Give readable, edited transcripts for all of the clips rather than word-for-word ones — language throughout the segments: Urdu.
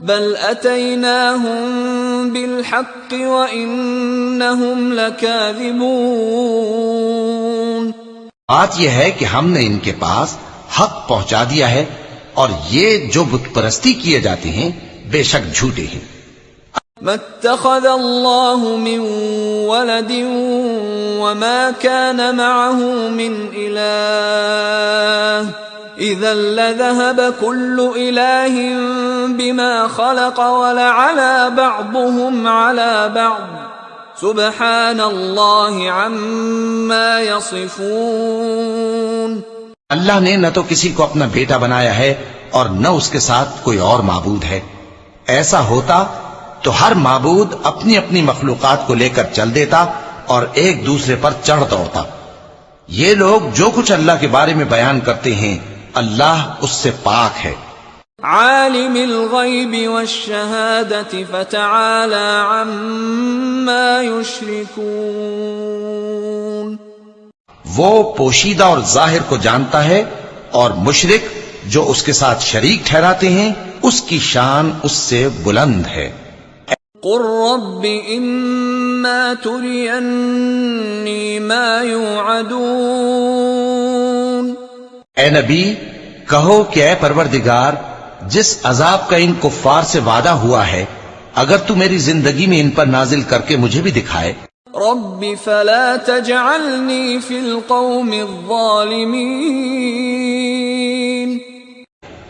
بل اتیناہم بالحق وانہم لکاذبون، بات یہ ہے کہ ہم نے ان کے پاس حق پہنچا دیا ہے اور یہ جو بت پرستی کیے جاتے ہیں بے شک جھوٹے ہیں۔ ما اتخذ اللہ من ولد وما كان معه من الہ اذا لذهب كل الہ بما خلق ولعلى بعضهم على بعض سبحان اللہ عما یصفون۔ اللہ نے نہ تو کسی کو اپنا بیٹا بنایا ہے اور نہ اس کے ساتھ کوئی اور معبود ہے۔ ایسا ہوتا تو ہر معبود اپنی اپنی مخلوقات کو لے کر چل دیتا اور ایک دوسرے پر چڑھ دوڑتا۔ یہ لوگ جو کچھ اللہ کے بارے میں بیان کرتے ہیں اللہ اس سے پاک ہے۔ عالم الغیب والشہادۃ فتعالی عما یشرکون، وہ پوشیدہ اور ظاہر کو جانتا ہے اور مشرک جو اس کے ساتھ شریک ٹھہراتے ہیں اس کی شان اس سے بلند ہے۔ قل رب اما ترینی ما یوعدون، اے نبی کہو کہ اے پروردگار جس عذاب کا ان کفار سے وعدہ ہوا ہے اگر تو میری زندگی میں ان پر نازل کر کے مجھے بھی دکھائے۔ رب فلا تجعلنی فی القوم الظالمین،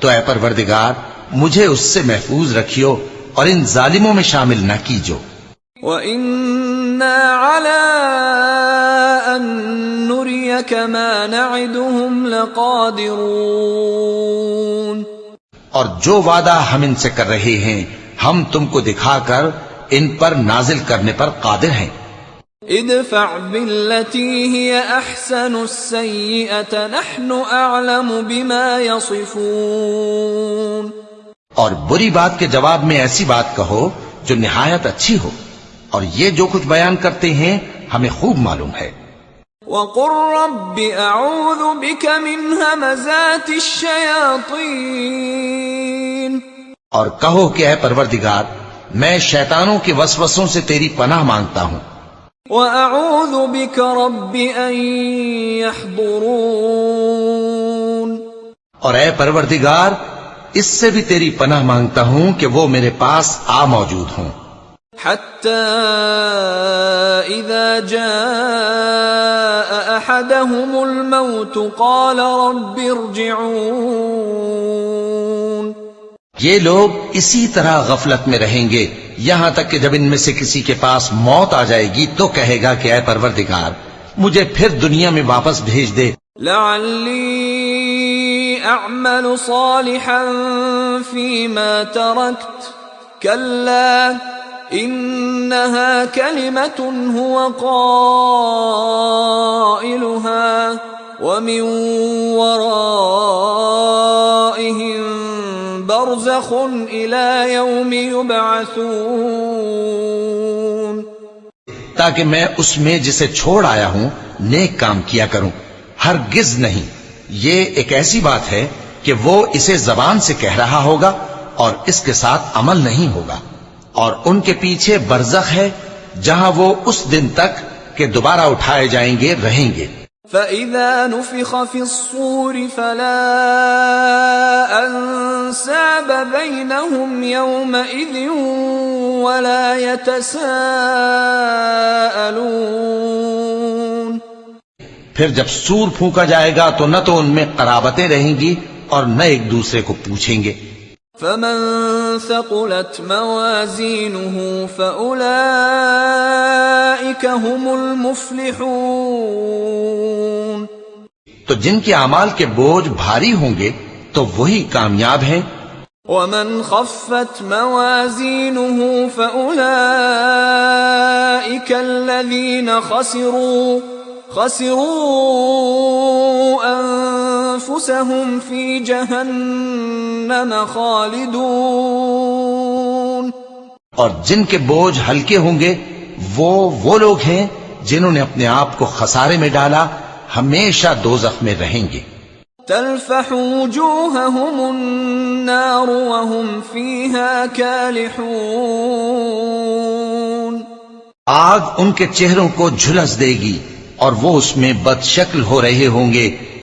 تو اے پروردگار مجھے اس سے محفوظ رکھیو اور ان ظالموں میں شامل نہ کیجو۔ وَإِنَّا عَلَىٰ أَن نُّرِيَكَ مَا نَعِدُهُمْ لَقَادِرُونَ، اور جو وعدہ ہم ان سے کر رہے ہیں ہم تم کو دکھا کر ان پر نازل کرنے پر قادر ہیں۔ ادفع بالتي هي احسن السيئة نحن اعلم بما يصفون، اور بری بات کے جواب میں ایسی بات کہو جو نہایت اچھی ہو، اور یہ جو کچھ بیان کرتے ہیں ہمیں خوب معلوم ہے۔ وقل رب اعوذ بك من همزات الشياطين، اور کہو کہ اے پروردگار میں شیطانوں کے وسوسوں سے تیری پناہ مانگتا ہوں، وَأَعُوذُ بِكَ رَبِّ أَن يَحْضُرُونَ، اور اے پروردگار اس سے بھی تیری پناہ مانگتا ہوں کہ وہ میرے پاس آ موجود ہوں۔ حَتَّى إِذَا جَاءَ أَحَدَهُمُ الْمَوْتُ قَالَ رَبِّ ارْجِعُونِ، یہ لوگ اسی طرح غفلت میں رہیں گے یہاں تک کہ جب ان میں سے کسی کے پاس موت آ جائے گی تو کہے گا کہ اے پروردگار مجھے پھر دنیا میں واپس بھیج دے، لعلی اعمل صالحا فيما تركت كلا انها كلمة هو قائلها ومن ورائهم برزخ الى يوم يبعثون، تاکہ میں اس میں جسے چھوڑ آیا ہوں نیک کام کیا کروں۔ ہرگز نہیں، یہ ایک ایسی بات ہے کہ وہ اسے زبان سے کہہ رہا ہوگا اور اس کے ساتھ عمل نہیں ہوگا، اور ان کے پیچھے برزخ ہے جہاں وہ اس دن تک کہ دوبارہ اٹھائے جائیں گے رہیں گے۔ فَإِذَا نُفِخَ فِي الصُّورِ فَلَا أَنْسَابَ بَيْنَهُمْ يَوْمَئِذٍ وَلَا يَتَسَاءَلُونَ، پھر جب سور پھونکا جائے گا تو نہ تو ان میں قرابتیں رہیں گی اور نہ ایک دوسرے کو پوچھیں گے۔ فَمَن ثَقُلَتْ مَوَازِينُهُ فَأُولَئِكَ هُمُ الْمُفْلِحُونَ، تو جن کے اعمال کے بوجھ بھاری ہوں گے تو وہی کامیاب ہیں۔ وَمَنْ خَفَّتْ مَوَازِينُهُ فَأُولَئِكَ الَّذِينَ خَسِرُوا أَنفُسَهُمْ فِي جَهَنَّمَ خَالِدُونَ، اور جن کے بوجھ ہلکے ہوں گے وہ لوگ ہیں جنہوں نے اپنے آپ کو خسارے میں ڈالا، ہمیشہ دوزخ میں رہیں گے۔ تلفح وجوههم النار وهم فيها كالحون. آگ ان کے چہروں کو جھلس دے گی اور وہ اس میں بد شکل ہو رہے ہوں گے